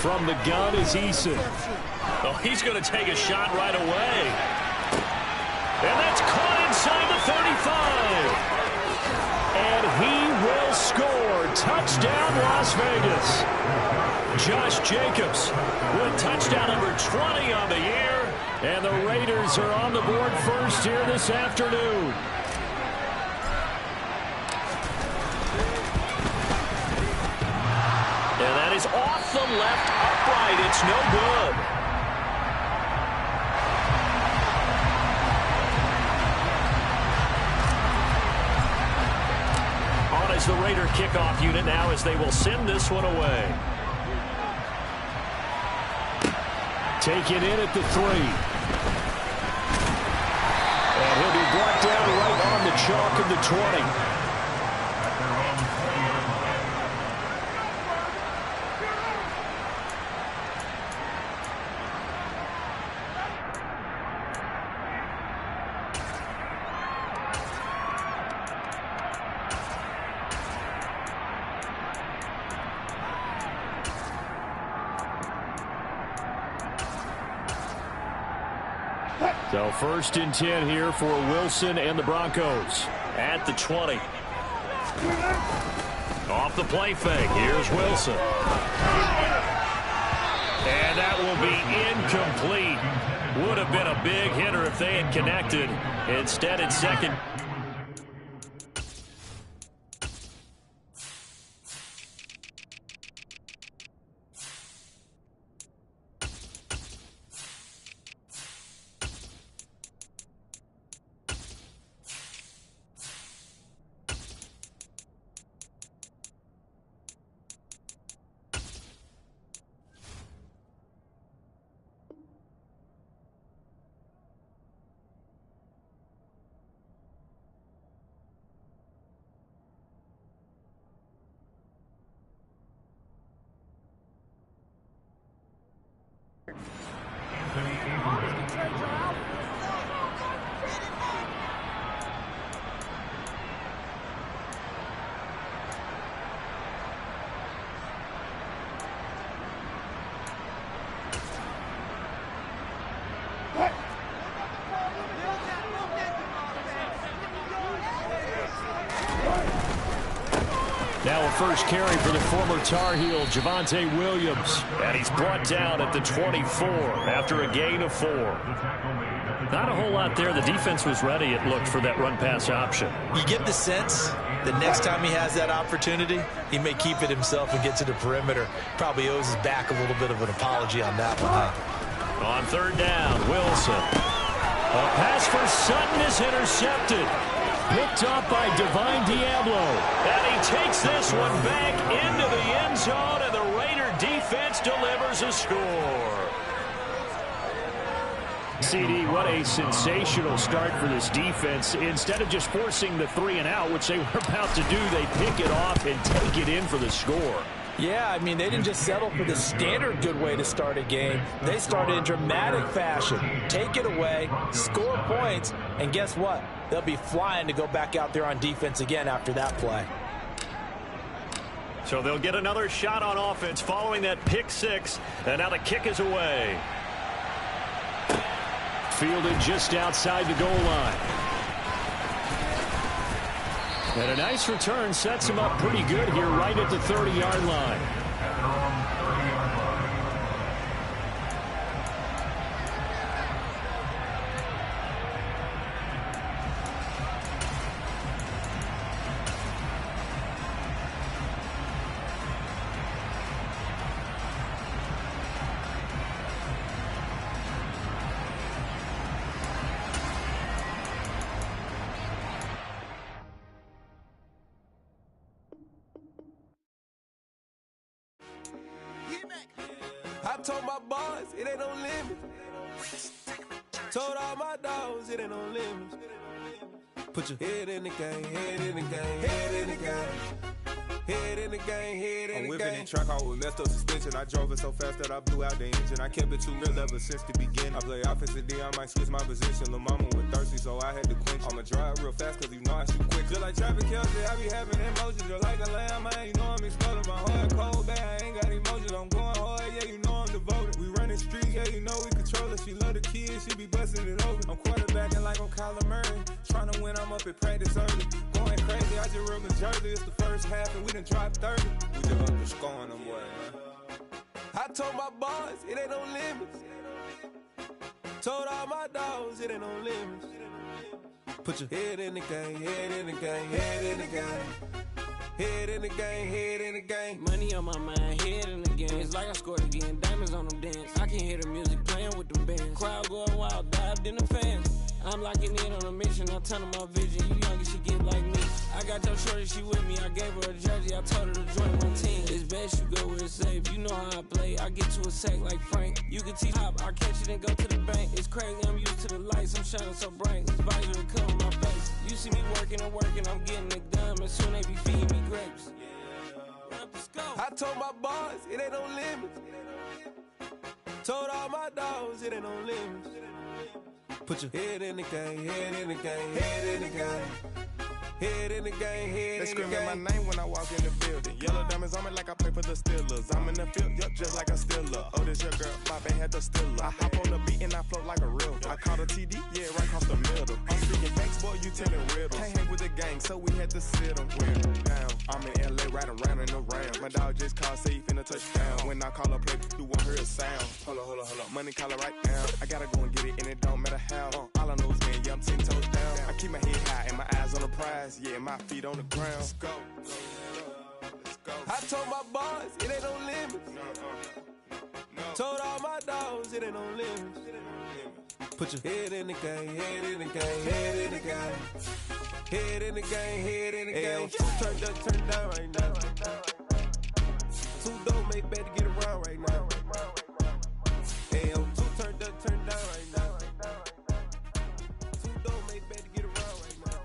From the gun is Eason. Oh, he's going to take a shot right away. And that's caught inside the 35. And he will score. Touchdown, Las Vegas. Josh Jacobs with touchdown number 20 on the year. And the Raiders are on the board first here this afternoon. And that is off the left upright. It's no good. On is the Raider kickoff unit now as they will send this one away. Taken in at the 3. And he'll be brought down right on the chalk of the 20. So 1st and 10 here for Wilson and the Broncos. At the 20. Off the play fake. Here's Wilson. And that will be incomplete. Would have been a big hitter if they had connected. Instead, it's second. Now a first carry for the former Tar Heel, Javonte Williams. And he's brought down at the 24 after a gain of 4. Not a whole lot there. The defense was ready, it looked, for that run-pass option. You get the sense that next time he has that opportunity, he may keep it himself and get to the perimeter. Probably owes his back a little bit of an apology on that one. On 3rd down, Wilson. A pass for Sutton is intercepted. Picked up by Divine Diablo. And he takes this one back into the end zone, and the Raider defense delivers a score. CD, what a sensational start for this defense. Instead of just forcing the 3 and out, which they were about to do, they pick it off and take it in for the score. Yeah, I mean, they didn't just settle for the standard good way to start a game. They started in dramatic fashion. Take it away, score points, and guess what? They'll be flying to go back out there on defense again after that play. So they'll get another shot on offense following that pick 6, and now the kick is away. Fielded just outside the goal line. And a nice return sets him up pretty good here right at the 30-yard line. I told my boys, it ain't no limit. Told all my dogs, it ain't no limits. Put your head in the game, head in the game, head in the game. Head in the game, head in the game. I'm whipping in track out with messed up suspension. I drove it so fast that I blew out the engine. I kept it too real ever since the beginning. I play offensive D, I might switch my position. Lil' mama was thirsty, so I had to quench. I'ma drive real fast, cause you know I shoot quick. Just like traffic Kelsey, I be having emotions. Just like a lamb, man, you know I'm exploding. My heart cold, bad, I ain't got emotions. I'm going hard, yeah, you know. you know we control her. She love the kids, she be busting it over. I'm quarterbacking like I'm Kyler Murray. Trying to win, I'm up at practice early. Going crazy, I just real the jersey. It's the first half and we done dropped 30. We just underscoring them, boy, man. I told my boys, it ain't no limits. Told all my dogs, it ain't no limits. Put your head in the game, head in the game, head in the game. Head in the game, head in the game. Money on my mind, head in the game. It's like I scored again, diamonds on them dance. I can hear the music playing with them bands. Crowd going wild, dived in the fans. I'm locking in on a mission, I'm telling my vision. You young and she get like me. I got your shorty, she with me. I gave her a jersey, I told her to join my team. It's best you go where it's safe. You know how I play, I get to a sack like Frank. You can teach hop, I catch it and go to the bank. It's crazy, I'm used to the lights, I'm shining so bright. This visor to cover my face. You see me working and working, I'm getting it done. And soon they be feeding me grapes. I told my boys, it ain't no limits. Told all my dogs, it ain't no limits. Put your head in the game, head in the game, head in the game. Head in the game, head in the game. They screaming my name when I walk in the building. Yellow diamonds on me like I play for the Steelers. I'm in the field, yup, just like a Steeler. Oh, this your girl, my band had the Steeler. I hop on the beat and I float like a real. I caught a TD, yeah, right across the middle. I'm speaking facts, boy, you telling riddles. Can't hang with the gang, so we had to sit them down. I'm in LA, riding around in the ram. My dog just called, say he finna touchdown. When I call a play, you won't hear a sound. Hold up, money caller right now. I gotta go and get it, and it don't matter how. All I know is, man, yeah, I'm 10 toes down. I keep my head high and my eyes on the prize. Yeah, my feet on the ground. Let's go. Let's go. I told my boys, it ain't no limits. Told all my dogs, it ain't no limits. Put your head in the game, head in the game, head in the game. Head in the game, head in the game. Turned up, turned down right now. Two dope make better get around right now. Hey, I'm two turned up, turned down right now. Two dope make better get around right now.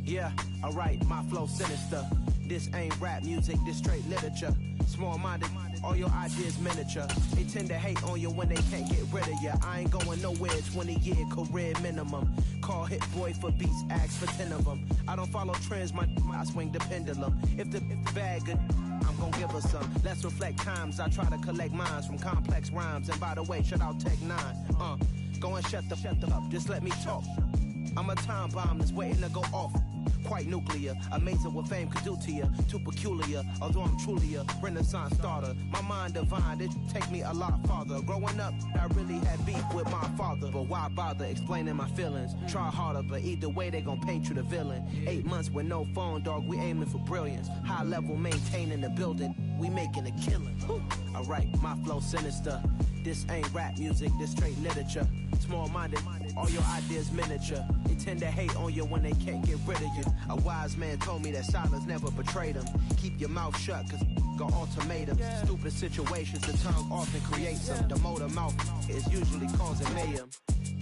Yeah, alright, my flow sinister. This ain't rap music, this straight literature. Small-minded, all your ideas miniature. They tend to hate on you when they can't get rid of you. I ain't going nowhere, 20-year career minimum. Call Hit Boy for beats, ask for 10 of them. I don't follow trends, I swing the pendulum. If the bag good, I'm gon' give her some. Let's reflect times, I try to collect minds from complex rhymes. And by the way, shout out Tech 9. Go and shut the up, just let me talk. I'm a time bomb that's waiting to go off. Quite nuclear, amazing what fame could do to you. Too peculiar, although I'm truly a renaissance starter. My mind divine, it take me a lot farther. Growing up, I really had beef with my father. But why bother explaining my feelings? Try harder, but either way they gon' paint you the villain. 8 months with no phone, dog, we aiming for brilliance. High level maintaining the building, we making a killing. Alright, my flow sinister. This ain't rap music, this straight literature. Small-minded, all your ideas miniature. They tend to hate on you when they can't get rid of you. A wise man told me that silence never betrayed him. Keep your mouth shut, cause got ultimatums. Stupid situations, the tongue often creates them. The motor mouth is usually causing mayhem.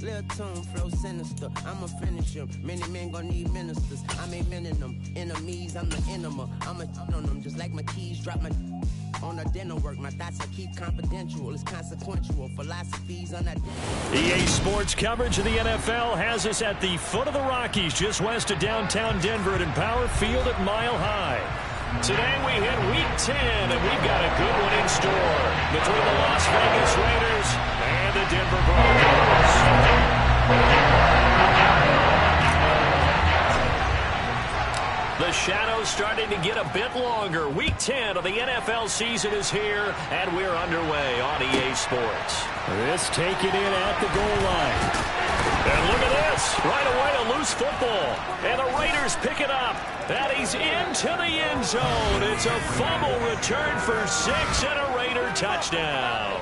Lil' tune, flow sinister, I'ma finish him. Many men gon' need ministers, I'm aiming them. Enemies, I'm the enema. I'ma on them, just like my keys, drop my on the dinner work. My thoughts I keep confidential, it's consequential. Philosophies on that. EA Sports coverage of the NFL has us at the foot of the Rockies, just west of downtown Denver at Empower Field at Mile High. Today we hit Week 10, and we've got a good one in store between the Las Vegas Raiders and the Denver Broncos. The shadow's starting to get a bit longer. Week 10 of the NFL season is here, and we're underway on EA Sports. This taken in at the goal line. And look at this. Right away, a loose football. And the Raiders pick it up. That he's into the end zone. It's a fumble return for 6 and a Raider touchdown.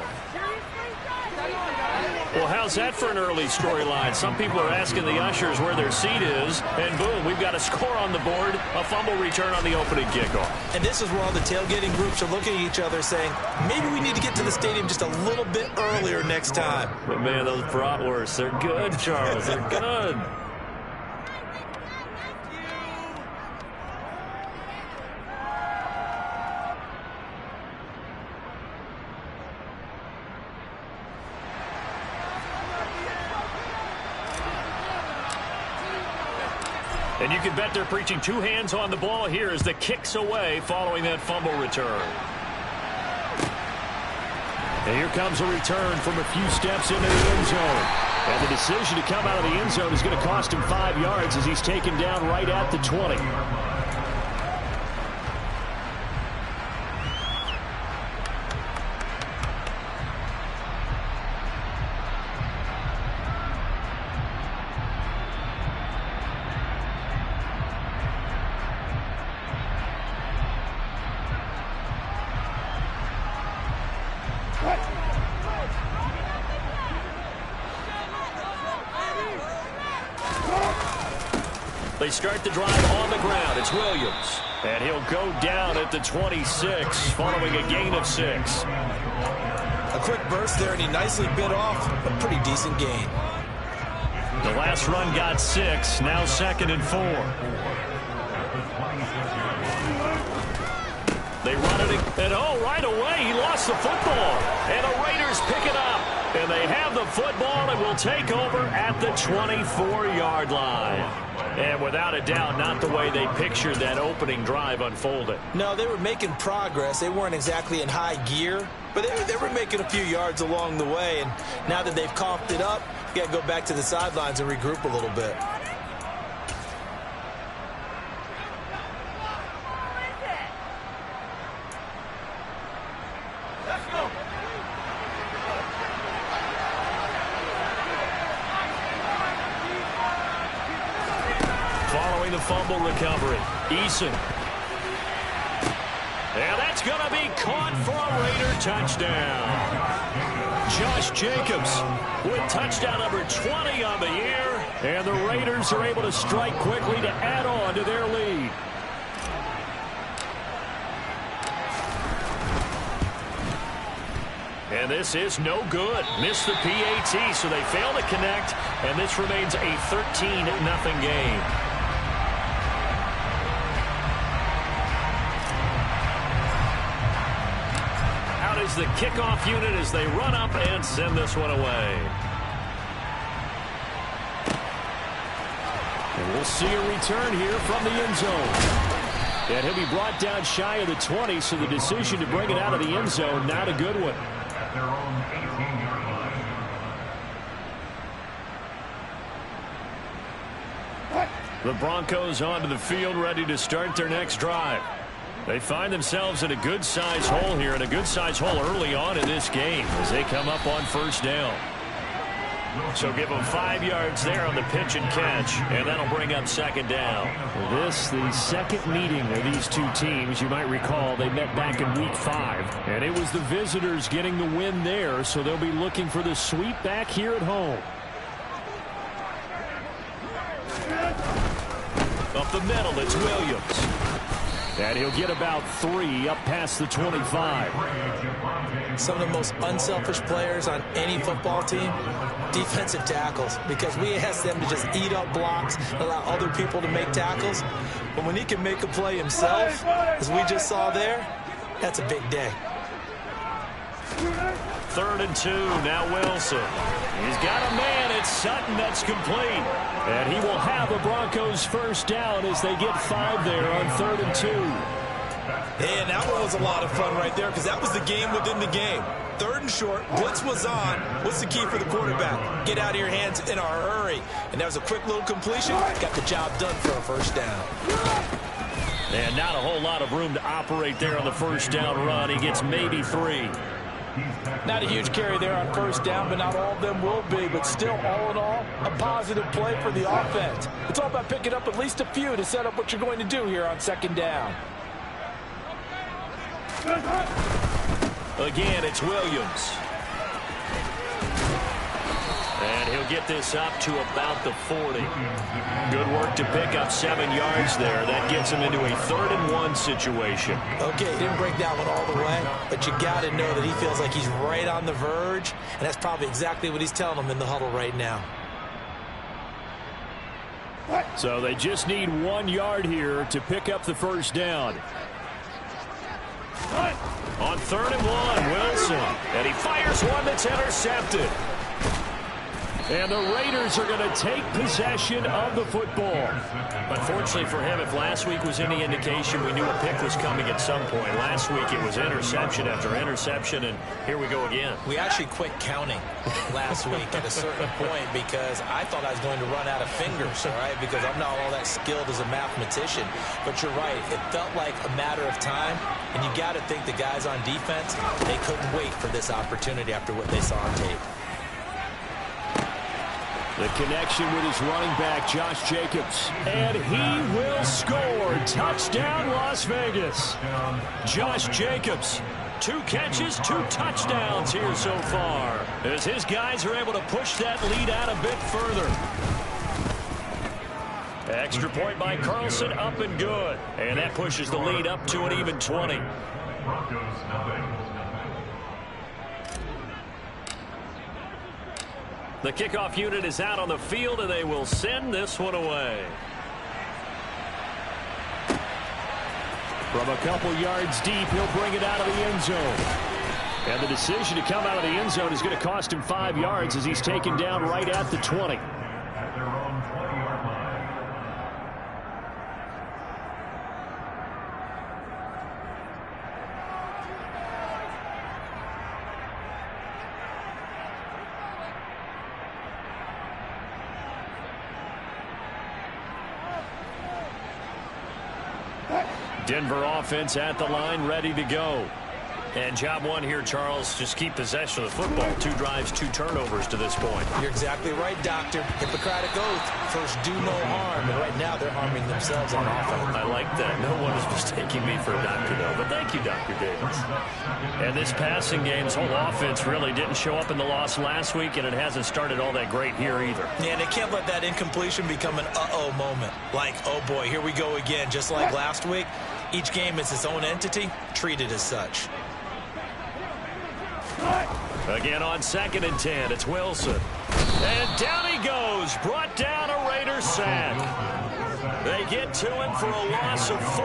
Well, how's that for an early storyline? Some people are asking the ushers where their seat is, and boom, we've got a score on the board, a fumble return on the opening kickoff. And this is where all the tailgating groups are looking at each other saying, maybe we need to get to the stadium just a little bit earlier next time. But, man, those bratwursts, they're good, Charles. They're good. And you can bet they're preaching two hands on the ball here as the kick's away following that fumble return. And here comes a return from a few steps into the end zone. And the decision to come out of the end zone is going to cost him 5 yards as he's taken down right at the 20. They start the drive on the ground. It's Williams. And he'll go down at the 26 following a gain of 6. A quick burst there, and he nicely bit off a pretty decent gain. The last run got 6. Now 2nd and 4. They run it, and right away he lost the football. And the Raiders pick it up. And they have the football and will take over at the 24-yard line. And without a doubt, not the way they pictured that opening drive unfolded. No, they were making progress. They weren't exactly in high gear, but they were making a few yards along the way. And now that they've coughed it up, you got to go back to the sidelines and regroup a little bit. The fumble recovery. Eason. And that's going to be caught for a Raider touchdown. Josh Jacobs with touchdown number 20 on the year. And the Raiders are able to strike quickly to add on to their lead. And this is no good. Missed the PAT, so they fail to connect. And this remains a 13-0 game. Is the kickoff unit as they run up and send this one away. And we'll see a return here from the end zone. And he'll be brought down shy of the 20, so the decision to bring it out of the end zone, not a good one. The Broncos onto the field, ready to start their next drive. They find themselves in a good-sized hole here, and a good-sized hole early on in this game as they come up on first down. So give them 5 yards there on the pitch and catch, and that'll bring up 2nd down. This, the second meeting of these two teams. You might recall they met back in Week 5, and it was the visitors getting the win there, so they'll be looking for the sweep back here at home. Up the middle, it's Williams. And he'll get about 3 up past the 25. Some of the most unselfish players on any football team, defensive tackles, because we ask them to just eat up blocks, allow other people to make tackles. But when he can make a play himself, as we just saw there, that's a big day. 3rd and 2, now Wilson. He's got a man, it's Sutton, that's complete. And he will have the Broncos first down as they get 5 there on 3rd and 2. And that one was a lot of fun right there because that was the game within the game. 3rd and short, blitz was on. What's the key for the quarterback? Get out of your hands in a hurry. And that was a quick little completion. Got the job done for a first down. And not a whole lot of room to operate there on the first down run. He gets maybe 3. Not a huge carry there on first down, but not all of them will be. But still, all in all, a positive play for the offense. It's all about picking up at least a few to set up what you're going to do here on 2nd down. Again, it's Williams. And he'll get this up to about the 40. Good work to pick up 7 yards there. That gets him into a 3rd and 1 situation. Okay, he didn't break that one all the way, but you got to know that he feels like he's right on the verge, and that's probably exactly what he's telling them in the huddle right now. So they just need 1 yard here to pick up the first down. On 3rd and 1, Wilson. And he fires one that's intercepted. And the Raiders are going to take possession of the football. Unfortunately for him, if last week was any indication, we knew a pick was coming at some point. Last week it was interception after interception, and here we go again. We actually quit counting last week at a certain point because I thought I was going to run out of fingers, all right, because I'm not all that skilled as a mathematician. But you're right. It felt like a matter of time, and you got to think the guys on defense, they couldn't wait for this opportunity after what they saw on tape. The connection with his running back, Josh Jacobs. And he will score. Touchdown, Las Vegas. Josh Jacobs, 2 catches, 2 touchdowns here so far, as his guys are able to push that lead out a bit further. Extra point by Carlson, up and good. And that pushes the lead up to an even 20. The kickoff unit is out on the field, and they will send this one away. From a couple yards deep, he'll bring it out of the end zone. And the decision to come out of the end zone is going to cost him 5 yards as he's taken down right at the 20. Denver offense at the line, ready to go. And job one here, Charles, just keep possession of the football. 2 drives, 2 turnovers to this point. You're exactly right, Doctor. Hippocratic oath. First, do no harm. And right now, they're harming themselves on offense. I like that. No one is mistaking me for a doctor, though. But thank you, Dr. Davis. And this passing game's whole offense really didn't show up in the loss last week, and it hasn't started all that great here either. Yeah, and they can't let that incompletion become an uh-oh moment. Like, oh, boy, here we go again. Just like last week, each game is its own entity, treated as such. Again on 2nd and 10, it's Wilson. And down he goes, brought down a Raiders sack. They get to him for a loss of 4,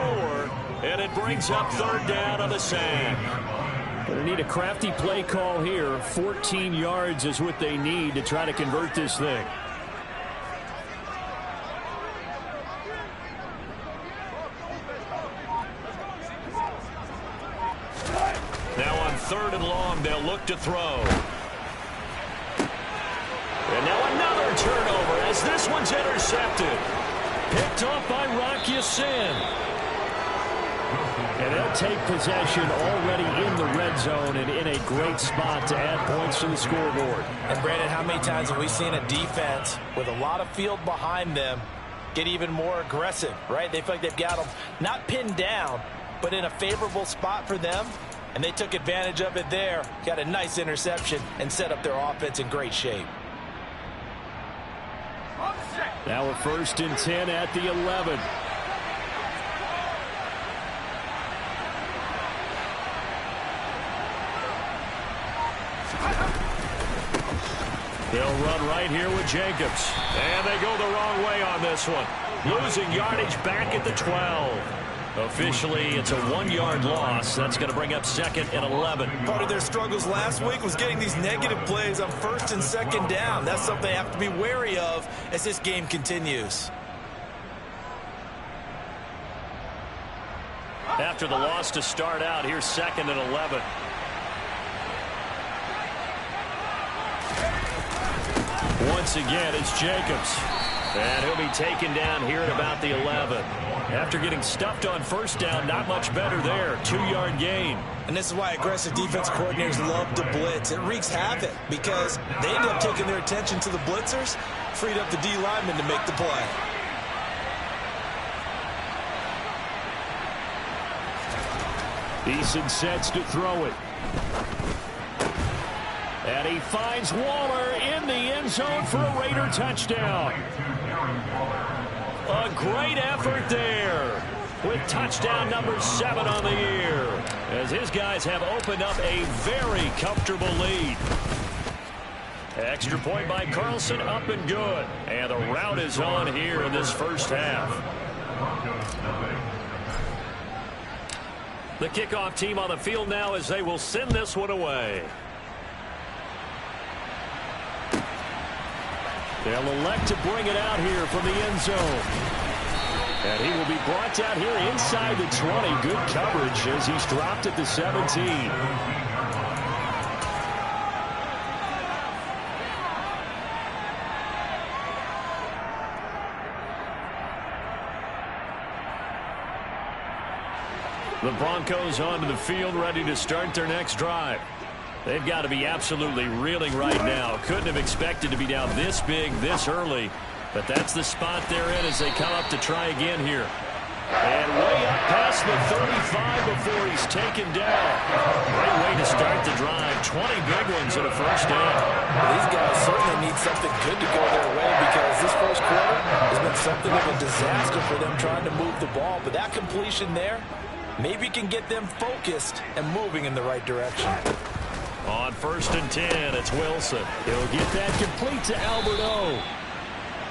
and it brings up 3rd down on the sack. They need a crafty play call here. 14 yards is what they need to try to convert this thing. Now on 3rd and long, they'll look to throw. And now another turnover as this one's intercepted. Picked off by Rock Ya-Sin. And they'll take possession already in the red zone and in a great spot to add points to the scoreboard. And Brandon, how many times have we seen a defense with a lot of field behind them get even more aggressive, right? They feel like they've got them not pinned down, but in a favorable spot for them. And they took advantage of it there, got a nice interception, and set up their offense in great shape. Now a 1st and 10 at the 11. They'll run right here with Jacobs. And they go the wrong way on this one. Losing yardage back at the 12. Officially, it's a 1-yard loss. That's going to bring up 2nd and 11. Part of their struggles last week was getting these negative plays on 1st and 2nd down. That's something they have to be wary of as this game continues. After the loss to start out, here's 2nd and 11. Once again, it's Jacobs. And he'll be taken down here at about the 11. After getting stuffed on 1st down, not much better there. 2-yard gain. And this is why aggressive defense coordinators love to blitz. It wreaks havoc because they end up taking their attention to the blitzers, freed up the D lineman to make the play. Eason sets to throw it. And he finds Waller in the end zone for a Raider touchdown. A great effort there with touchdown number 7 on the year, as his guys have opened up a very comfortable lead. Extra point by Carlson, up and good. And the route is on here in this first half. The kickoff team on the field now as they will send this one away. They'll elect to bring it out here from the end zone. And he will be brought down here inside the 20. Good coverage as he's dropped at the 17. The Broncos onto the field, ready to start their next drive. They've got to be absolutely reeling right now. Couldn't have expected to be down this big, this early. But that's the spot they're in as they come up to try again here. And way up past the 35 before he's taken down. Great way to start the drive. 20 big ones in a first down. These guys certainly need something good to go their way because this first quarter has been something of a disaster for them trying to move the ball. But that completion there maybe can get them focused and moving in the right direction. On 1st and 10, it's Wilson. He'll get that complete to Albert O.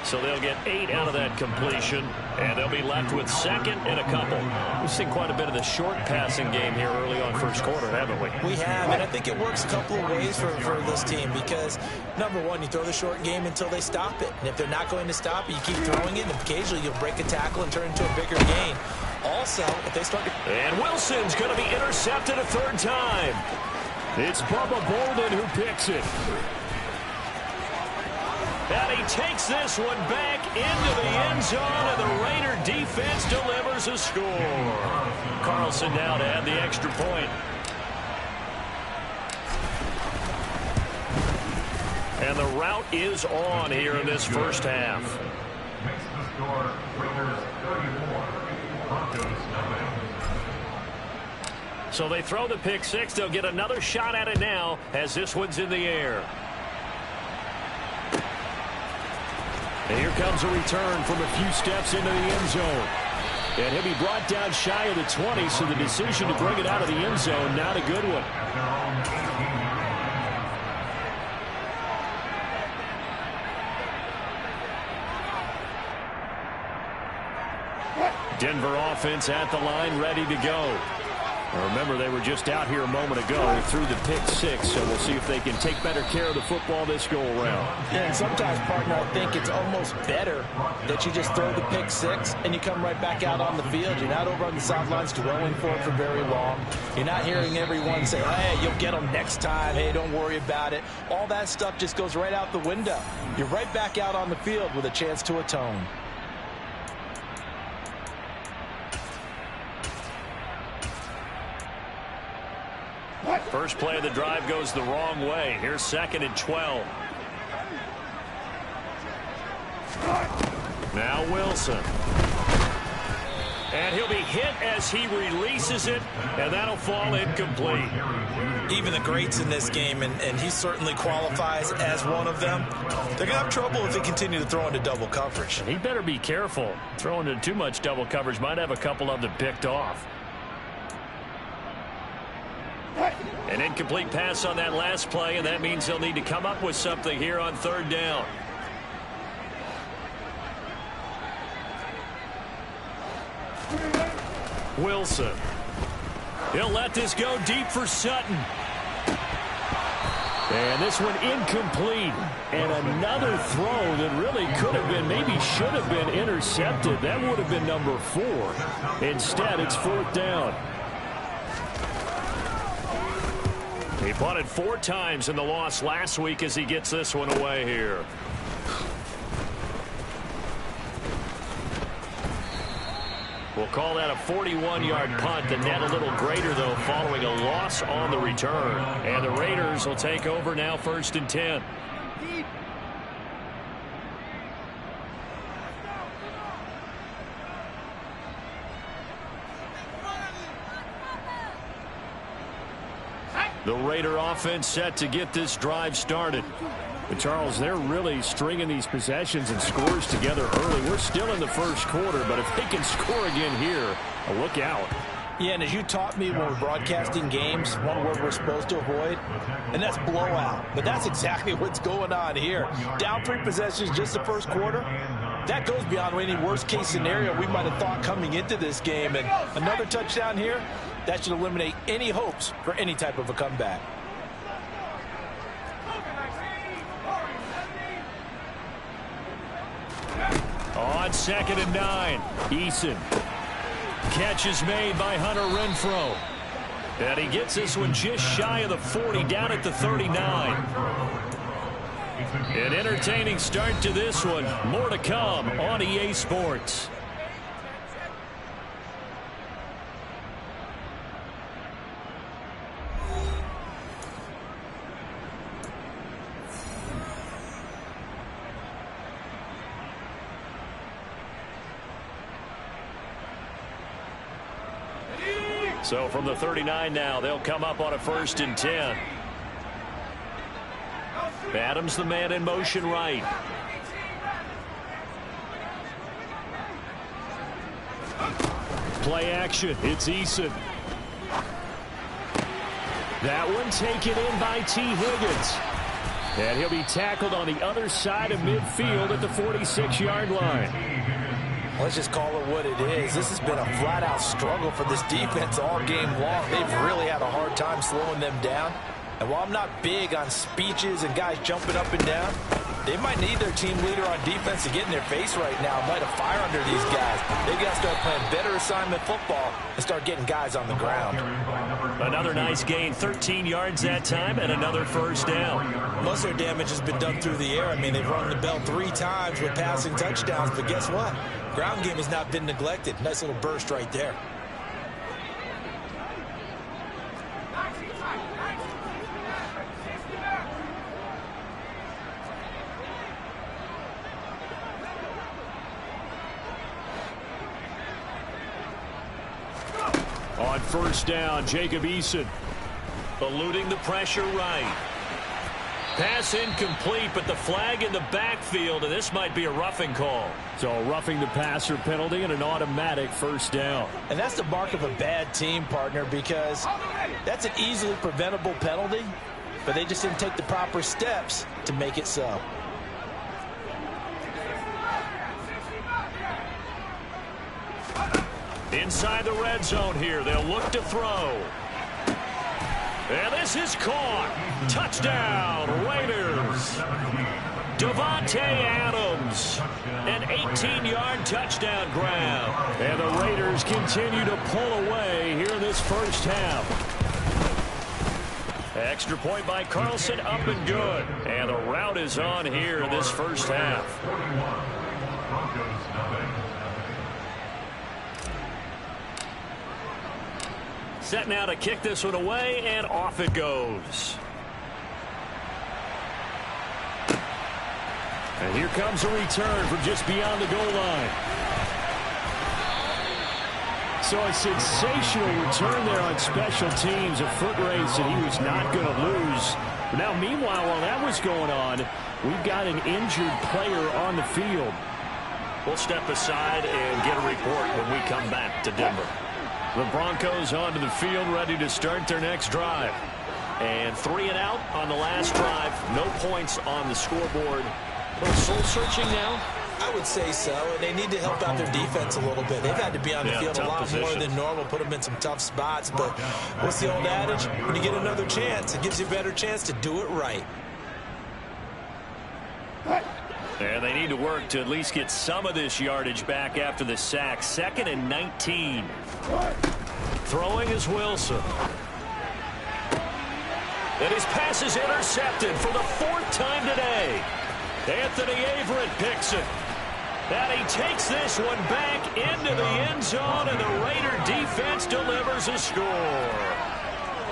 So they'll get 8 out of that completion, and they'll be left with 2nd and a couple. We've seen quite a bit of the short passing game here early on first quarter, haven't we? We have, and I think it works a couple of ways for this team because, number one, you throw the short game until they stop it. And if they're not going to stop it, you keep throwing it, and occasionally you'll break a tackle and turn it into a bigger gain. Also, if they start to... And Wilson's going to be intercepted a 3rd time. It's Bubba Bolden who picks it. And he takes this one back into the end zone, and the Raider defense delivers a score. Carlson now to add the extra point. And the route is on here in this first half. Makes the score Raiders 34, Broncos 9. So they throw the pick six. They'll get another shot at it now as this one's in the air. And here comes a return from a few steps into the end zone. And he'll be brought down shy of the 20, so the decision to bring it out of the end zone, not a good one. Denver offense at the line, ready to go. Now remember, they were just out here a moment ago through the pick six, so we'll see if they can take better care of the football this go-around. Yeah, and sometimes, partner, I think it's almost better that you just throw the pick six and you come right back out on the field. You're not over on the sidelines dwelling for it for very long. You're not hearing everyone say, hey, you'll get them next time. Hey, don't worry about it. All that stuff just goes right out the window. You're right back out on the field with a chance to atone. First play of the drive goes the wrong way. Here's 2nd and 12. Now Wilson. And he'll be hit as he releases it, and that'll fall incomplete. Even the greats in this game, and he certainly qualifies as one of them, they're going to have trouble if they continue to throw into double coverage. He better be careful. Throwing into too much double coverage might have a couple of them picked off. An incomplete pass on that last play, and that means they'll need to come up with something here on 3rd down. Wilson. He'll let this go deep for Sutton. And this one incomplete. And another throw that really could have been, maybe should have been intercepted. That would have been number 4. Instead, it's 4th down. He punted 4 times in the loss last week as he gets this one away here. We'll call that a 41-yard punt. The net a little greater, though, following a loss on the return. And the Raiders will take over now 1st and 10. The Raider offense set to get this drive started. But Charles, they're really stringing these possessions and scores together early. We're still in the first quarter, but if they can score again here, look out. Yeah, and as you taught me when we're broadcasting games, one word we're supposed to avoid, and that's blowout. But that's exactly what's going on here. Down 3 possessions just the first quarter. That goes beyond any worst-case scenario we might have thought coming into this game. And another touchdown here, that should eliminate any hopes for any type of a comeback. On 2nd and 9, Eason. Catch is made by Hunter Renfrow. And he gets this one just shy of the 40, down at the 39. An entertaining start to this one. More to come on EA Sports. So from the 39 now, they'll come up on a 1st and 10. Adams, the man in motion right. Play action. It's Eason. That one taken in by T. Higgins. And he'll be tackled on the other side of midfield at the 46-yard line. Let's just call it what it is. This has been a flat-out struggle for this defense all game long. They've really had a hard time slowing them down. And while I'm not big on speeches and guys jumping up and down, they might need their team leader on defense to get in their face right now and light a fire under these guys. They've got to start playing better assignment football and start getting guys on the ground. Another nice gain, 13 yards that time, and another 1st down. Most of their damage has been done through the air. I mean, they've rung the bell 3 times with passing touchdowns, but guess what? Ground game has not been neglected. Nice little burst right there. On 1st down, Jacob Eason eluding the pressure right. Pass incomplete, but the flag in the backfield, and this might be a roughing call. So a roughing the passer penalty and an automatic 1st down. And that's the mark of a bad team, partner, because that's an easily preventable penalty, but they just didn't take the proper steps to make it so. Inside the red zone here, they'll look to throw. And this is caught. Touchdown, Raiders. Davante Adams. An 18-yard touchdown grab. And the Raiders continue to pull away here in this 1st half. Extra point by Carlson, up and good. And the route is on here in this 1st half. Set now to kick this one away, and off it goes. And here comes a return from just beyond the goal line. So a sensational return there on special teams, a foot race that he was not going to lose. Now, meanwhile, while that was going on, we've got an injured player on the field. We'll step aside and get a report when we come back to Denver. The Broncos onto the field, ready to start their next drive. And 3 and out on the last drive. No points on the scoreboard. A little soul-searching now? I would say so, and they need to help out their defense a little bit. They've had to be on the field a lot more than normal, put them in some tough spots. But what's the old adage? When you get another chance, it gives you a better chance to do it right. And they need to work to at least get some of this yardage back after the sack. 2nd and 19. Throwing is Wilson. And his pass is intercepted for the 4th time today. Anthony Averett picks it. And he takes this one back into the end zone, and the Raider defense delivers a score.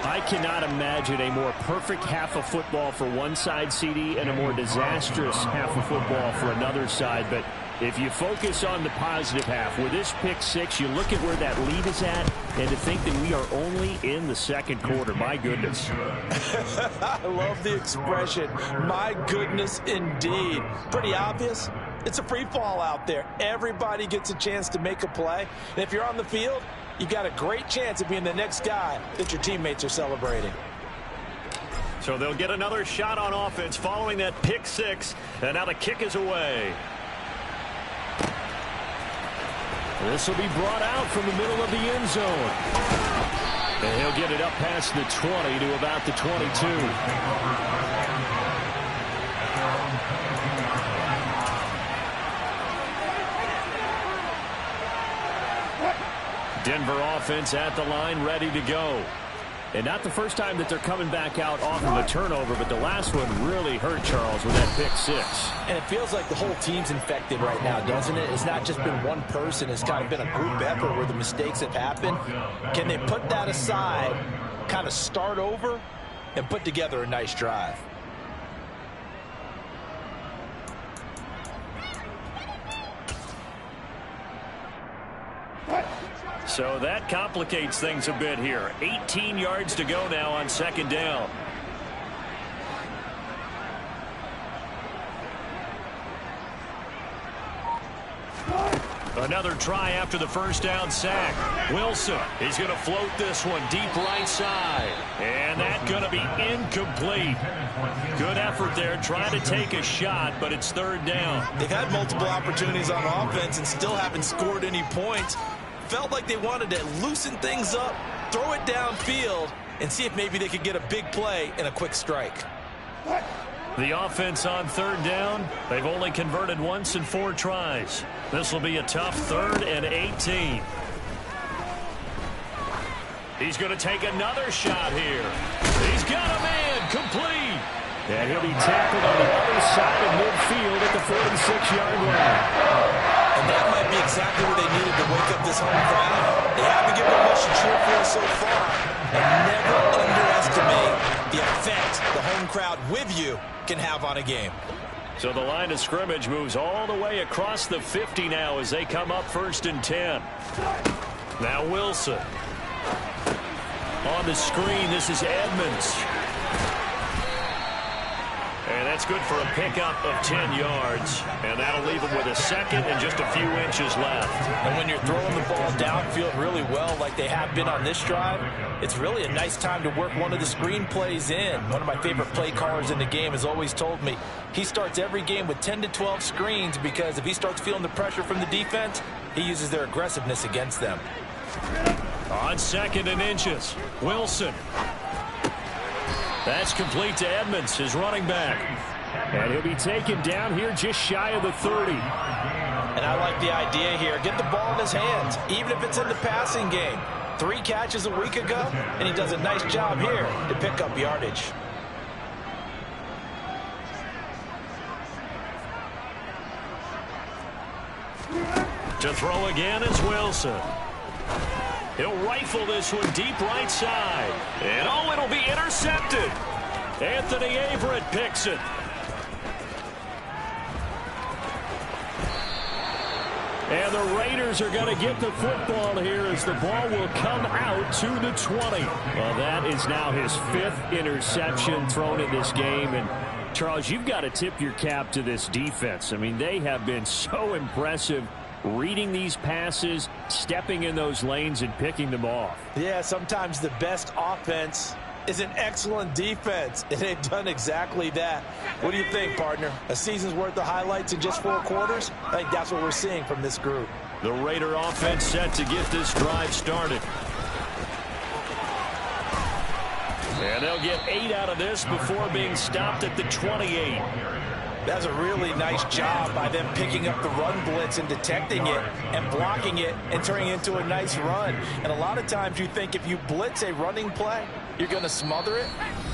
I cannot imagine a more perfect half of football for one side, CD, and a more disastrous half of football for another side. But if you focus on the positive half, with this pick 6, you look at where that lead is at, and to think that we are only in the 2nd quarter. My goodness. I love the expression, my goodness indeed. Pretty obvious. It's a free fall out there. Everybody gets a chance to make a play. And if you're on the field, you've got a great chance of being the next guy that your teammates are celebrating. So they'll get another shot on offense following that pick 6. And now the kick is away. This will be brought out from the middle of the end zone. And he'll get it up past the 20 to about the 22. Denver offense at the line, ready to go. And not the first time that they're coming back out off of a turnover, but the last one really hurt Charles with that pick six. And it feels like the whole team's infected right now, doesn't it? It's not just been one person. It's kind of been a group effort where the mistakes have happened. Can they put that aside, kind of start over, and put together a nice drive? So that complicates things a bit here. 18 yards to go now on second down. Another try after the first down sack. Wilson, he's going to float this one deep right side. And that's going to be incomplete. Good effort there, trying to take a shot, but it's third down. They've had multiple opportunities on offense and still haven't scored any points. Felt like they wanted to loosen things up, throw it downfield, and see if maybe they could get a big play and a quick strike. The offense on third down, they've only converted once in 4 tries. This will be a tough 3rd and 18. He's going to take another shot here. He's got a man, complete. And he'll be tackled on the other side of midfield at the 46-yard line. And that might be exactly what they needed to wake up this home crowd. They haven't given them much to cheer for so far. And never underestimate the effect the home crowd with you can have on a game. So the line of scrimmage moves all the way across the 50 now as they come up 1st and 10. Now Wilson. On the screen, this is Edmonds. And that's good for a pickup of 10 yards. And that'll leave him with a second and just a few inches left. And when you're throwing the ball downfield really well like they have been on this drive, it's really a nice time to work one of the screen plays in. One of my favorite play callers in the game has always told me he starts every game with 10 to 12 screens because if he starts feeling the pressure from the defense, he uses their aggressiveness against them. On 2nd and inches, Wilson. That's complete to Edmonds, his running back. And he'll be taken down here just shy of the 30. And I like the idea here. Get the ball in his hands, even if it's in the passing game. 3 catches a week ago, and he does a nice job here to pick up yardage. To throw again is Wilson. He'll rifle this one deep right side. And oh, it'll be intercepted. Anthony Averett picks it. And the Raiders are going to get the football here as the ball will come out to the 20. Well, that is now his 5th interception thrown in this game. And, Charles, you've got to tip your cap to this defense. I mean, they have been so impressive reading these passes, stepping in those lanes, and picking them off. Yeah, sometimes the best offense is an excellent defense, and they've done exactly that. What do you think, partner? A season's worth of highlights in just 4 quarters? I think that's what we're seeing from this group. The Raider offense set to get this drive started. And they'll get 8 out of this before being stopped at the 28. That's a really nice job by them picking up the run blitz and detecting it and blocking it and turning it into a nice run. And a lot of times you think if you blitz a running play, you're going to smother it.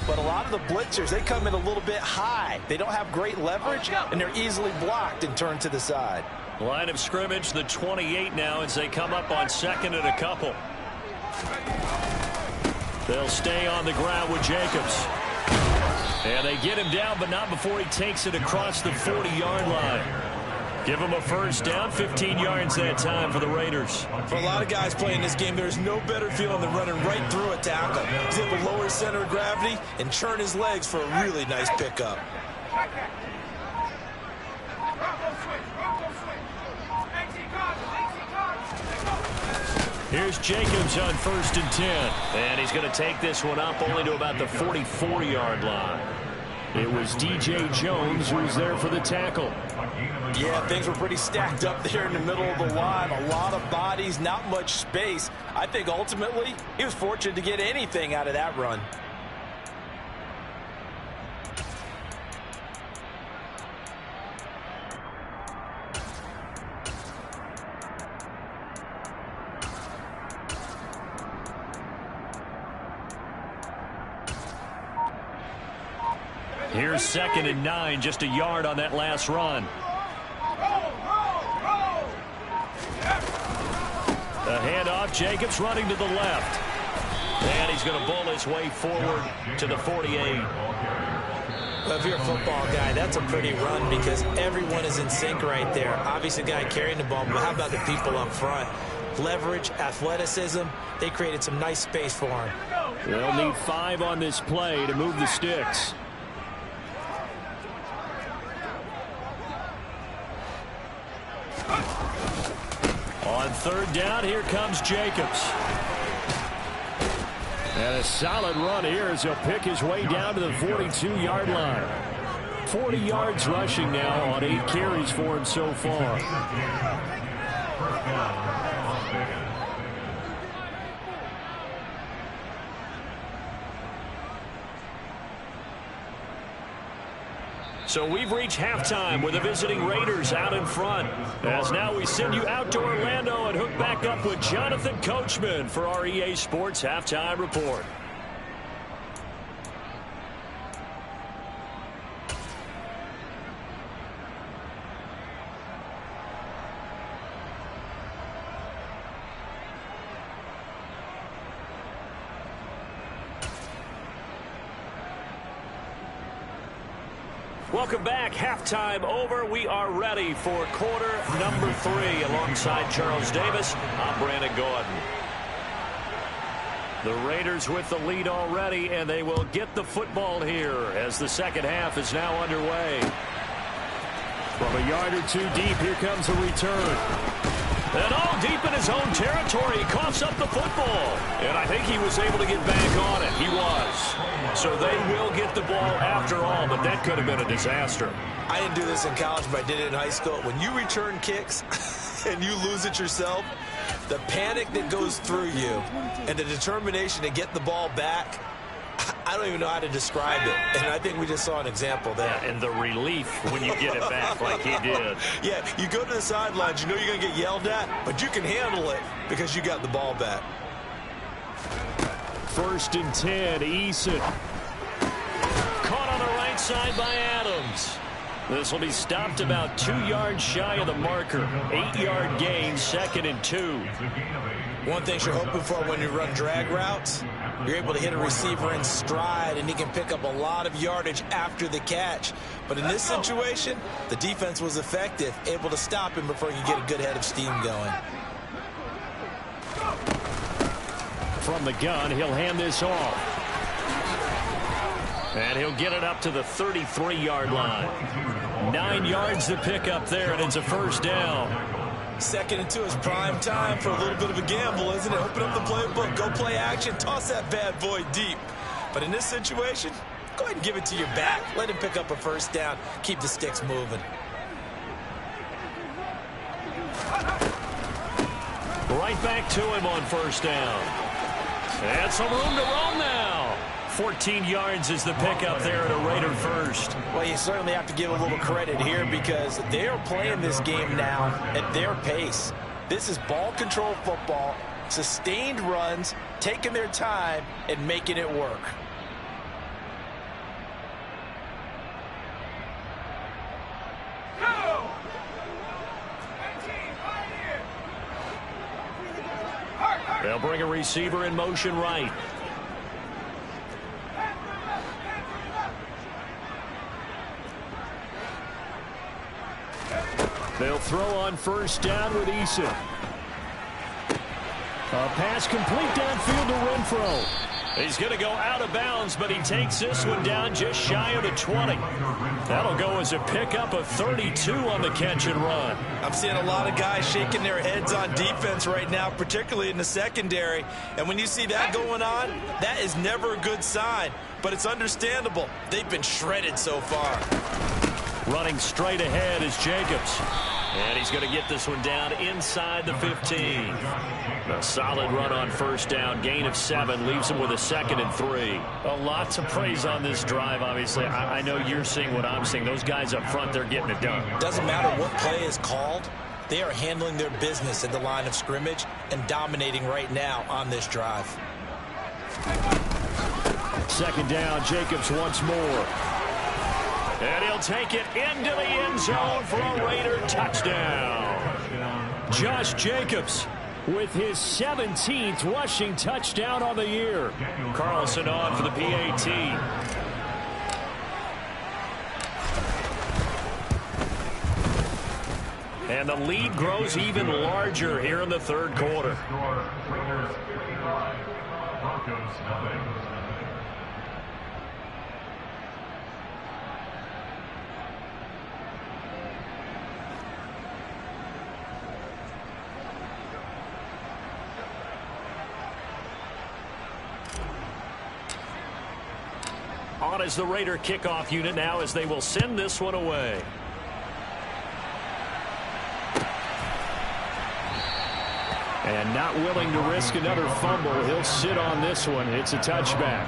But a lot of the blitzers, they come in a little bit high. They don't have great leverage, and they're easily blocked and turned to the side. Line of scrimmage, the 28 now as they come up on 2nd and a couple. They'll stay on the ground with Jacobs. And they get him down, but not before he takes it across the 40-yard line. Give him a first down, 15 yards that time for the Raiders. For a lot of guys playing this game, there's no better feeling than running right through a tackle. He's able to lower his center of gravity and churn his legs for a really nice pickup. Here's Jacobs on 1st and 10. And he's going to take this one up only to about the 44-yard line. It was D.J. Jones who was there for the tackle. Yeah, things were pretty stacked up there in the middle of the line. A lot of bodies, not much space. I think ultimately he was fortunate to get anything out of that run. Here's 2nd and 9, just a yard on that last run. The handoff, Jacobs running to the left. And he's going to bull his way forward to the 48. Well, if you're a football guy, that's a pretty run because everyone is in sync right there. Obviously, the guy carrying the ball, but how about the people up front? Leverage, athleticism, they created some nice space for him. They'll need 5 on this play to move the sticks. On 3rd down, here comes Jacobs. And a solid run here as he'll pick his way down to the 42-yard line. 40 yards rushing now on 8 carries for him so far. So we've reached halftime with the visiting Raiders out in front. As now we send you out to Orlando and hook back up with Jonathan Coachman for our EA Sports Halftime Report. Welcome back. Halftime over. We are ready for quarter number 3. Alongside Charles Davis, I'm Brandon Gordon. The Raiders with the lead already, and they will get the football here as the second half is now underway. From a yard or 2 deep, here comes a return. And all deep in his own territory, he coughs up the football. And I think he was able to get back on it. He was. So they will get the ball after all, but that could have been a disaster. I didn't do this in college, but I did it in high school. When you return kicks and you lose it yourself, the panic that goes through you and the determination to get the ball back, I don't even know how to describe it. And I think we just saw an example there. Yeah, and the relief when you get it back like he did. Yeah, you go to the sidelines, you know you're going to get yelled at, but you can handle it because you got the ball back. 1st and 10, Eason. Caught on the right side by Adams. This will be stopped about 2 yards shy of the marker. 8-yard gain, 2nd and 2. One thing you're hoping for when you run drag routes, you're able to hit a receiver in stride, and he can pick up a lot of yardage after the catch. But in this situation, the defense was effective, able to stop him before he could get a good head of steam going. From the gun, he'll hand this off. And he'll get it up to the 33-yard line. 9 yards to pick up there, and it's a 1st down. 2nd and 2 is prime time for a little bit of a gamble, isn't it? Open up the playbook, go play action, toss that bad boy deep. But in this situation, go ahead and give it to your back. Let him pick up a 1st down, keep the sticks moving. Right back to him on 1st down. And some room to roam now. 14 yards is the pickup there at a Raider 1st. Well, you certainly have to give a little credit here because they are playing this game now at their pace. This is ball control football, sustained runs, taking their time and making it work. They'll bring a receiver in motion right. They'll throw on 1st down with Eason. A pass complete downfield to Renfro. He's going to go out of bounds, but he takes this one down just shy of the 20. That'll go as a pickup of 32 on the catch and run. I'm seeing a lot of guys shaking their heads on defense right now, particularly in the secondary. And when you see that going on, that is never a good sign. But it's understandable. They've been shredded so far. Running straight ahead is Jacobs. And he's going to get this one down inside the 15. A solid run on 1st down. Gain of 7 leaves him with a 2nd and 3. A lot to praise on this drive, obviously. I know you're seeing what I'm seeing. Those guys up front, they're getting it done. Doesn't matter what play is called. They are handling their business at the line of scrimmage and dominating right now on this drive. 2nd down, Jacobs once more. And he'll take it into the end zone for a Raider touchdown. Josh Jacobs with his 17th rushing touchdown on the year. Carlson on for the PAT. And the lead grows even larger here in the third quarter. On as the Raider kickoff unit now as they will send this one away. And not willing to risk another fumble. He'll sit on this one. It's a touchback.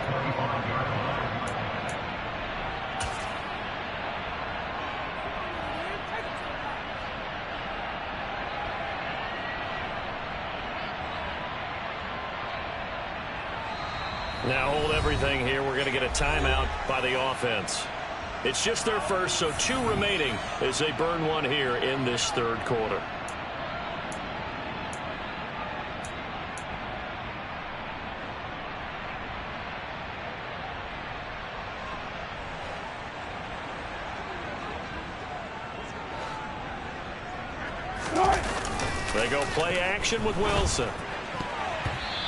Now hold everything here. We're going to get a timeout by the offense. It's just their first, so 2 remaining as they burn one here in this third quarter. They go play action with Wilson.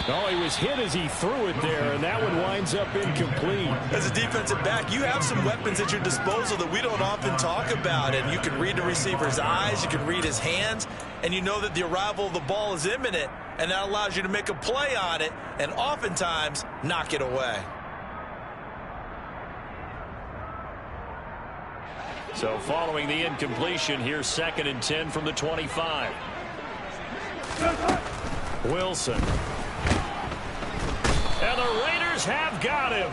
Oh, he was hit as he threw it there, and that one winds up incomplete. As a defensive back, you have some weapons at your disposal that we don't often talk about, and you can read the receiver's eyes, you can read his hands, and you know that the arrival of the ball is imminent, and that allows you to make a play on it and oftentimes knock it away. So following the incompletion, here's 2nd and 10 from the 25. Wilson. And the Raiders have got him.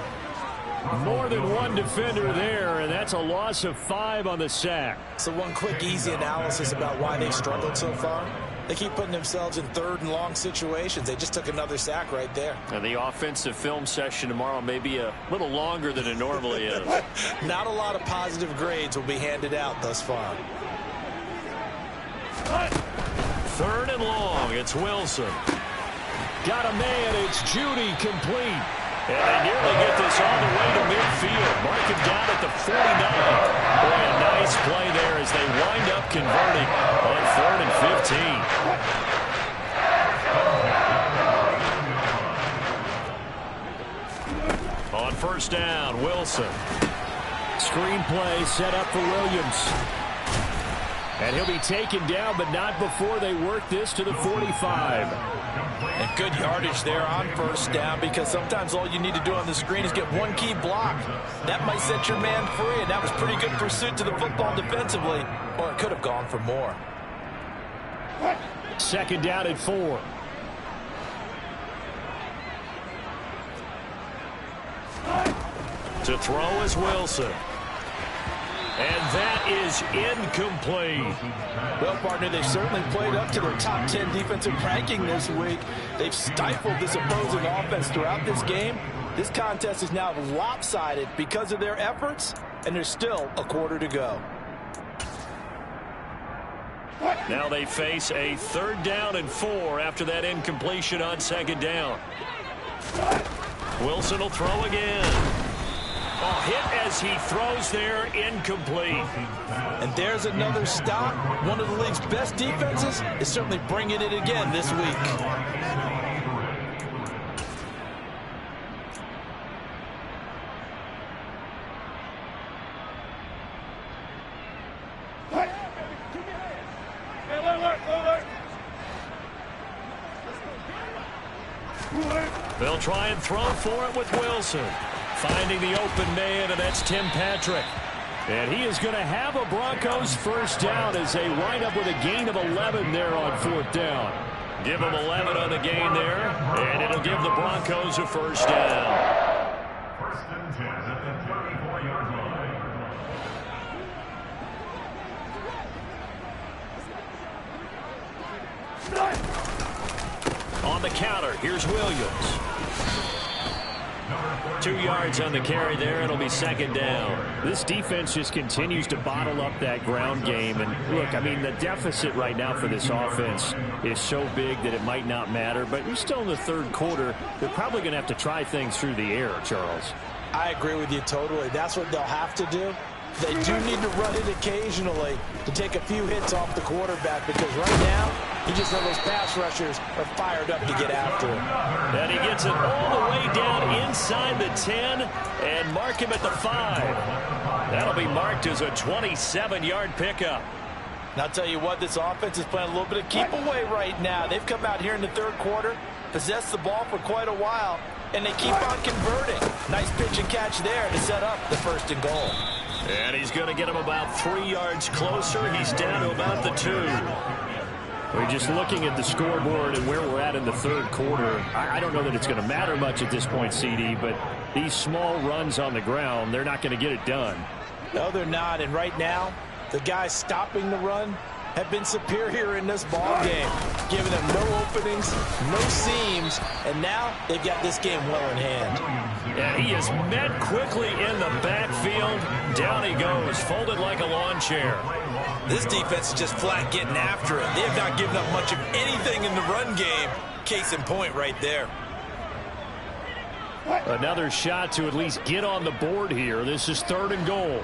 More than one defender there, and that's a loss of 5 on the sack. So one quick, easy analysis about why they've struggled so far. They keep putting themselves in 3rd and long situations. They just took another sack right there. And the offensive film session tomorrow may be a little longer than it normally is. Not a lot of positive grades will be handed out thus far. 3rd and long. It's Wilson. Got a man. It's Judy complete. And they nearly get this all the way to midfield. Mark him down at the 49. Boy, a nice play there as they wind up converting on 3rd and 15. On 1st down, Wilson. Screenplay set up for Williams. And he'll be taken down, but not before they work this to the 45. And good yardage there on 1st down, because sometimes all you need to do on the screen is get one key block. That might set your man free, and that was pretty good pursuit to the football defensively, or it could have gone for more. 2nd down and 4. To throw is Wilson. And that is incomplete. Well, partner, they've certainly played up to their top 10 defensive ranking this week. They've stifled this opposing offense throughout this game. This contest is now lopsided because of their efforts, and there's still a quarter to go. Now they face a 3rd down and 4 after that incompletion on 2nd down. Wilson will throw again. Oh, hit as he throws there, incomplete. And there's another stop. One of the league's best defenses is certainly bringing it again this week. They'll try and throw for it with Wilson. Finding the open man, and that's Tim Patrick. And he is going to have a Broncos 1st down as they wind up with a gain of 11 there on 4th down. Give them 11 on the gain there, and it'll give the Broncos a 1st down. 1st and 10 at the 34-yard line. On the counter, here's Williams. 2 yards on the carry there. It'll be second down. This defense just continues to bottle up that ground game. And look, I mean, the deficit right now for this offense is so big that it might not matter. But you're still in the third quarter. They're probably going to have to try things through the air, Charles. I agree with you totally. That's what they'll have to do. They do need to run it occasionally to take a few hits off the quarterback, because right now, you just know those pass rushers are fired up to get after him. And he gets it all the way down inside the 10 and mark him at the 5. That'll be marked as a 27-yard pickup. And I'll tell you what, this offense is playing a little bit of keep away right now. They've come out here in the third quarter, possessed the ball for quite a while, and they keep on converting. Nice pitch and catch there to set up the 1st and goal. And he's going to get him about 3 yards closer. He's down to about the 2. We're just looking at the scoreboard and where we're at in the third quarter. I don't know that it's going to matter much at this point, CD, but these small runs on the ground, they're not going to get it done. No, they're not. And right now, the guys stopping the run have been superior in this ball game, giving them no openings, no seams, and now they've got this game well in hand. And he is met quickly in the backfield. Down he goes, folded like a lawn chair. This defense is just flat getting after it. They have not given up much of anything in the run game. Case in point right there. Another shot to at least get on the board here. This is 3rd and goal.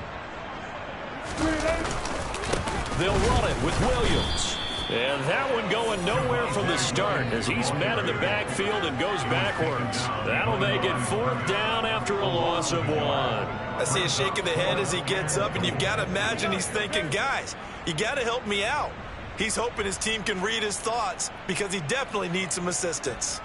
They'll run it with Williams. And that one going nowhere from the start as he's met in the backfield and goes backwards. That'll make it 4th down after a loss of 1. I see a shake of the head as he gets up, and you've got to imagine he's thinking, guys, you got to help me out. He's hoping his team can read his thoughts because he definitely needs some assistance.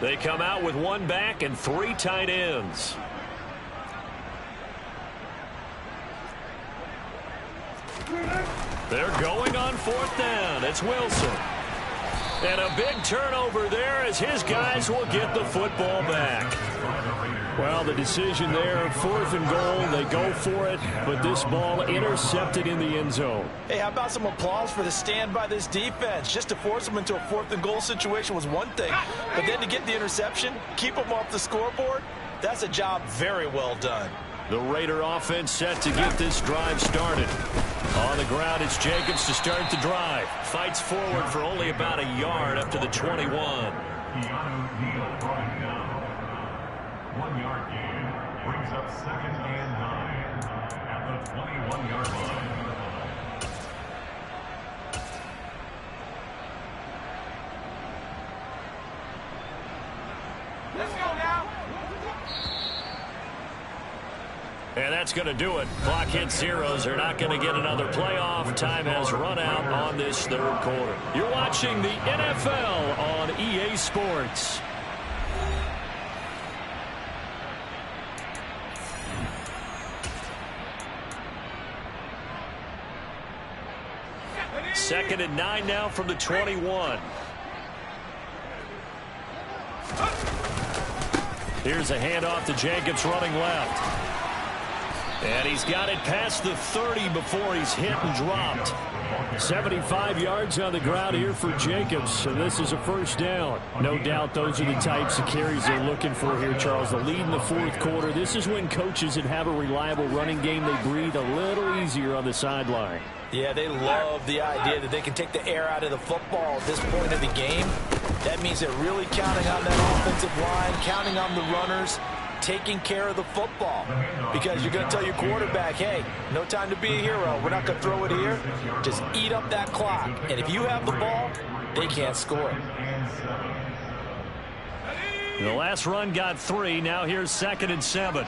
They come out with 1 back and 3 tight ends. They're going on 4th down. It's Wilson. And a big turnover there as his guys will get the football back. Well, the decision there, 4th and goal, they go for it, but this ball intercepted in the end zone. Hey, how about some applause for the stand by this defense? Just to force them into a 4th and goal situation was one thing, but then to get the interception, keep them off the scoreboard, that's a job very well done. The Raider offense set to get this drive started. On the ground, it's Jacobs to start the drive. Fights forward for only about a yard up to the 21. 1 yard gain brings up 2nd and 9 at the 21-yard line. Let's go now. And that's going to do it. Clock hits zeros. They're not going to get another playoff. Time has run out on this third quarter. You're watching the NFL on EA Sports. Second and 9 now from the 21. Here's a handoff to Jacobs running left. And he's got it past the 30 before he's hit and dropped. 75 yards on the ground here for Jacobs, and this is a 1st down. No doubt those are the types of carries they're looking for here, Charles. The lead in the 4th quarter. This is when coaches that have a reliable running game, they breathe a little easier on the sideline. Yeah, they love the idea that they can take the air out of the football at this point of the game. That means they're really counting on that offensive line, counting on the runners, taking care of the football. Because you're going to tell your quarterback, hey, no time to be a hero. We're not going to throw it here. Just eat up that clock. And if you have the ball, they can't score. The last run got 3. Now here's 2nd and 7.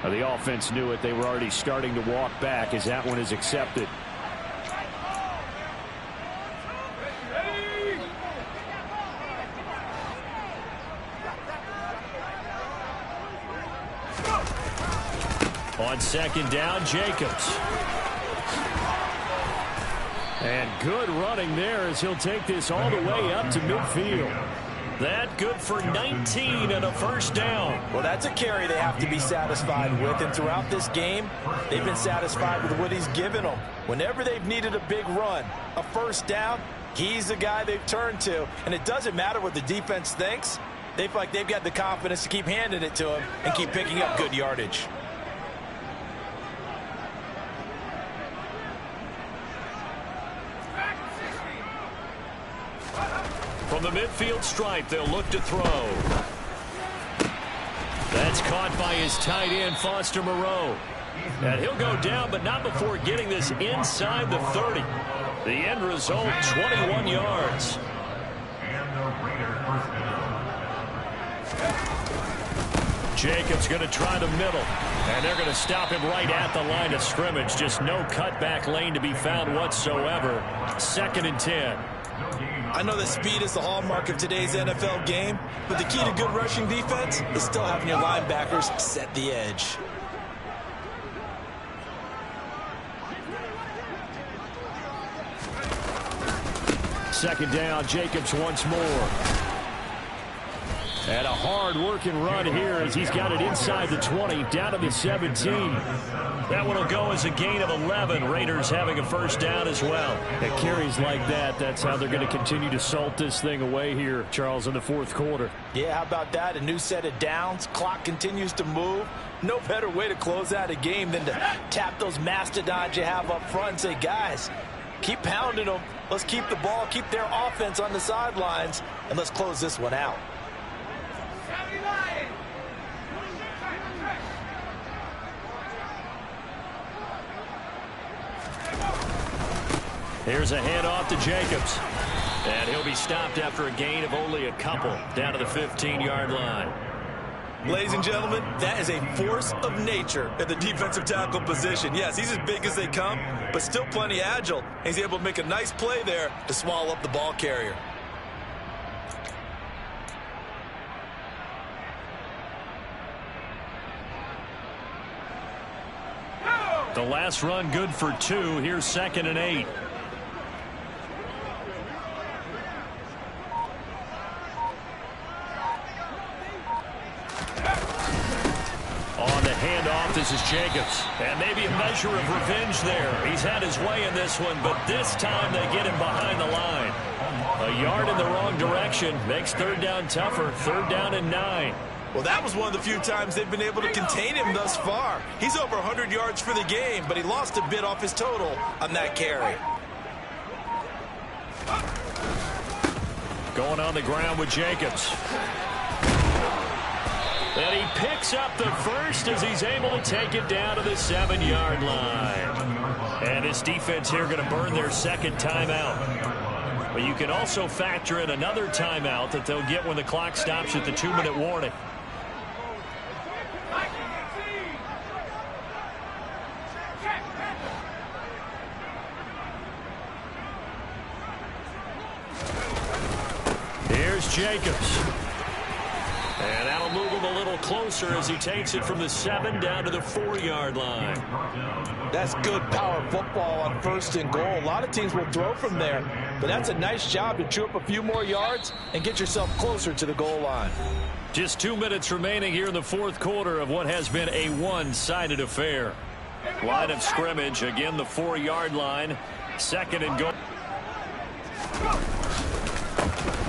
The offense knew it. They were already starting to walk back as that one is accepted. On second down, Jacobs. And good running there as he'll take this all the way up to midfield. That good for 19 and a first down. Well, that's a carry they have to be satisfied with. And throughout this game, they've been satisfied with what he's given them. Whenever they've needed a big run, a first down, he's the guy they've turned to. And it doesn't matter what the defense thinks. They feel like they've got the confidence to keep handing it to him and keep picking up good yardage. From the midfield stripe, they'll look to throw. That's caught by his tight end, Foster Moreau. And he'll go down, but not before getting this inside the 30. The end result, 21 yards. And the Raiders first down. Jacobs going to try the middle. And they're going to stop him right at the line of scrimmage. Just no cutback lane to be found whatsoever. 2nd and 10. I know that speed is the hallmark of today's NFL game, but the key to good rushing defense is still having your linebackers set the edge. Second down, Jacobs once more. And a hard-working run here as he's got it inside the 20, down to the 17. That one will go as a gain of 11. Raiders having a first down as well. At carries like that, that's how they're going to continue to salt this thing away here, Charles, in the fourth quarter. Yeah, how about that? A new set of downs. Clock continues to move. No better way to close out a game than to tap those mastodons you have up front and say, guys, keep pounding them. Let's keep the ball, keep their offense on the sidelines, and let's close this one out. Here's a handoff to Jacobs. And he'll be stopped after a gain of only a couple, down to the 15-yard line. Ladies and gentlemen, that is a force of nature at the defensive tackle position. Yes, he's as big as they come, but still plenty agile. He's able to make a nice play there to swallow up the ball carrier. The last run good for 2. Here's 2nd and 8. On the handoff, this is Jacobs. And maybe a measure of revenge there. He's had his way in this one, but this time they get him behind the line. A yard in the wrong direction makes 3rd down tougher. 3rd down and 9. Well, that was one of the few times they've been able to contain him thus far. He's over 100 yards for the game, but he lost a bit off his total on that carry. Going on the ground with Jacobs. And he picks up the first as he's able to take it down to the 7-yard line. And his defense here going to burn their 2nd timeout. But you can also factor in another timeout that they'll get when the clock stops at the 2-minute warning. Here's Jacobs. And that'll move him a little closer as he takes it from the 7 down to the 4-yard line. That's good power football on 1st and goal. A lot of teams will throw from there, but that's a nice job to chew up a few more yards and get yourself closer to the goal line. Just 2 minutes remaining here in the fourth quarter of what has been a one-sided affair. Line of scrimmage, again the 4-yard line. 2nd and goal.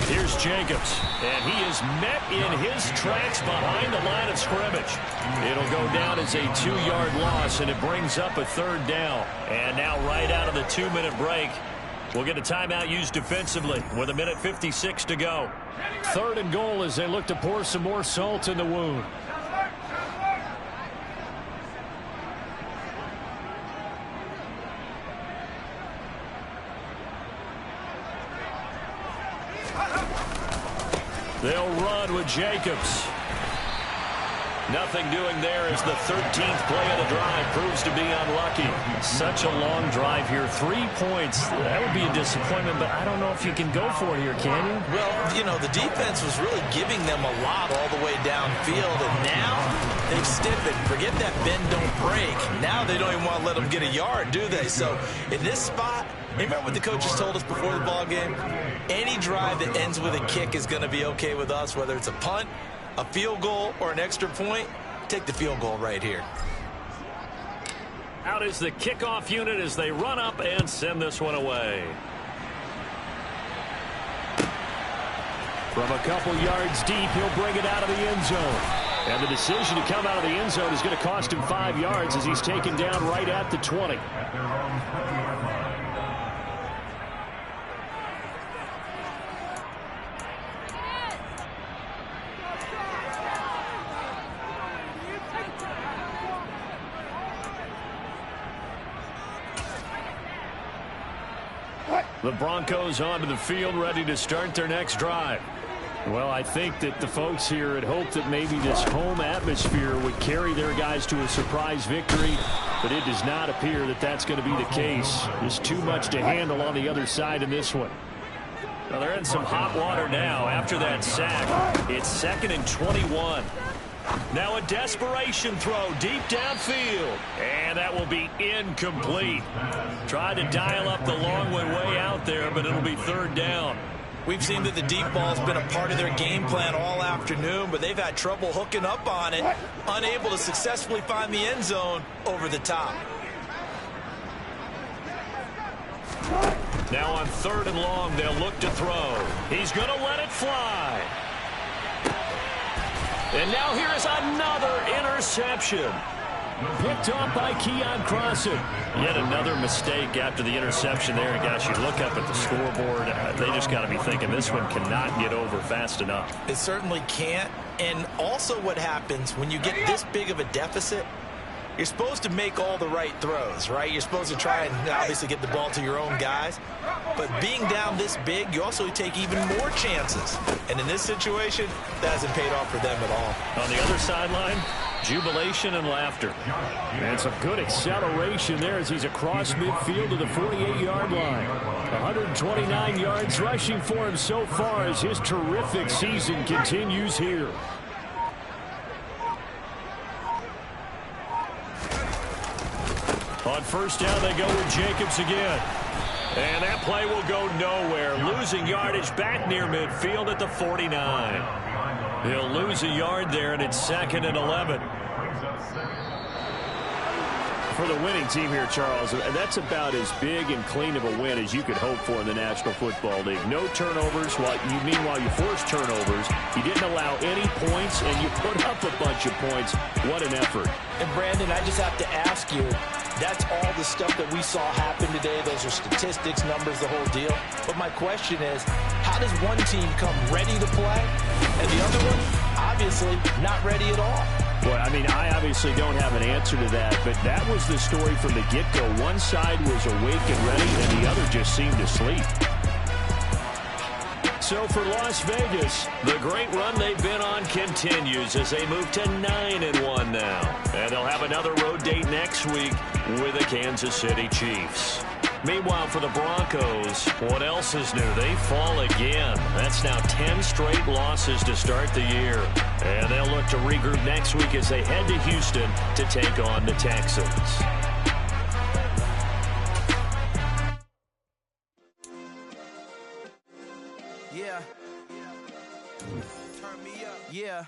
Here's Jacobs, and he is met in his tracks behind the line of scrimmage. It'll go down as a 2-yard loss, and it brings up a 3rd down. And now right out of the 2-minute break, we'll get a timeout used defensively with 1:56 to go. 3rd and goal as they look to pour some more salt in the wound. They'll run with Jacobs. Nothing doing there as the 13th play of the drive proves to be unlucky. Such a long drive here. 3 points. That would be a disappointment, but I don't know if you can go for it here, can you? Well, you know, the defense was really giving them a lot all the way downfield, and now they've stiffened. Forget that bend, don't break. Now they don't even want to let them get a yard, do they? So in this spot, remember what the coaches told us before the ball game? Any drive that ends with a kick is going to be okay with us, whether it's a punt, a field goal, or an extra point. Take the field goal right here. Out is the kickoff unit as they run up and send this one away. From a couple yards deep, he'll bring it out of the end zone. And the decision to come out of the end zone is going to cost him 5 yards as he's taken down right at the 20. The Broncos onto the field, ready to start their next drive. Well, I think that the folks here had hoped that maybe this home atmosphere would carry their guys to a surprise victory, but it does not appear that that's going to be the case. There's too much to handle on the other side in this one. Well, they're in some hot water now after that sack. It's 2nd and 21. Now a desperation throw deep downfield. And that will be incomplete. Tried to dial up the long one way out there, but it'll be 3rd down. We've seen that the deep ball's been a part of their game plan all afternoon, but they've had trouble hooking up on it, unable to successfully find the end zone over the top. Now on 3rd and long, they'll look to throw. He's going to let it fly. And now here is another interception. Picked off by Keon Crossan. Yet another mistake after the interception there. And gosh, you look up at the scoreboard, they just got to be thinking this one cannot get over fast enough. It certainly can't. And also what happens when you get this big of a deficit, you're supposed to make all the right throws, right? You're supposed to try and obviously get the ball to your own guys. But being down this big, you also take even more chances. And in this situation, that hasn't paid off for them at all. On the other sideline, jubilation and laughter. And some good acceleration there as he's across midfield to the 48-yard line. 129 yards rushing for him so far as his terrific season continues here. On 1st down, they go with Jacobs again. And that play will go nowhere. Losing yardage back near midfield at the 49. He'll lose a yard there, and it's 2nd and 11. For the winning team here, Charles, that's about as big and clean of a win as you could hope for in the National Football League. No turnovers. Meanwhile, you forced turnovers. You didn't allow any points, and you put up a bunch of points. What an effort. And, Brandon, I just have to ask you, that's all the stuff that we saw happen today. Those are statistics, numbers, the whole deal. But my question is, how does one team come ready to play, and the other one, obviously, not ready at all? Well, I mean, I obviously don't have an answer to that, but that was the story from the get-go. One side was awake and ready, and the other just seemed to sleep. So for Las Vegas, the great run they've been on continues as they move to 9-1 now. And they'll have another road date next week with the Kansas City Chiefs. Meanwhile, for the Broncos, what else is new? They fall again. That's now 10 straight losses to start the year. And they'll look to regroup next week as they head to Houston to take on the Texans. Yeah. Turn me up. Yeah.